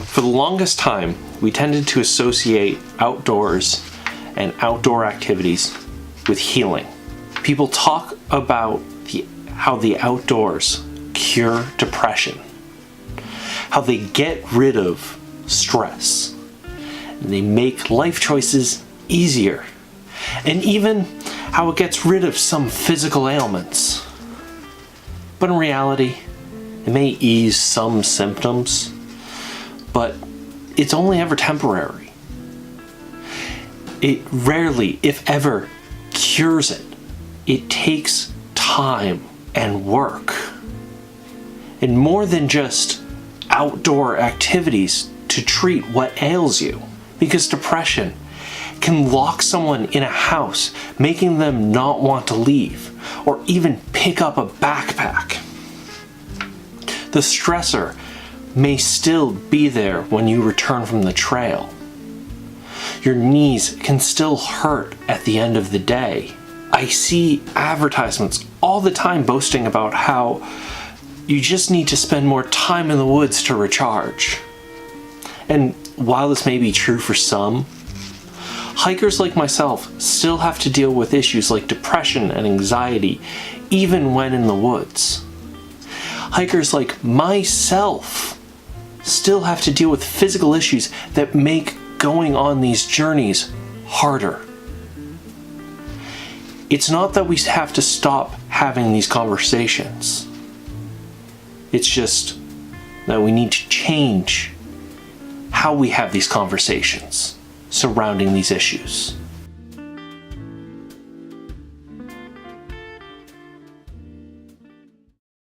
For the longest time, we tended to associate outdoors and outdoor activities with healing. People talk about how the outdoors cure depression, how they get rid of stress, and they make life choices easier, and even how it gets rid of some physical ailments. But in reality, it may ease some symptoms, but it's only ever temporary. It rarely, if ever, cures it. It takes time and work. And more than just outdoor activities to treat what ails you. Because depression can lock someone in a house, making them not want to leave, or even pick up a backpack. The stressor may still be there when you return from the trail. Your knees can still hurt at the end of the day. I see advertisements all the time boasting about how you just need to spend more time in the woods to recharge. And while this may be true for some, hikers like myself still have to deal with issues like depression and anxiety even when in the woods. Hikers like myself still have to deal with physical issues that make going on these journeys harder. It's not that we have to stop having these conversations. It's just that we need to change how we have these conversations surrounding these issues.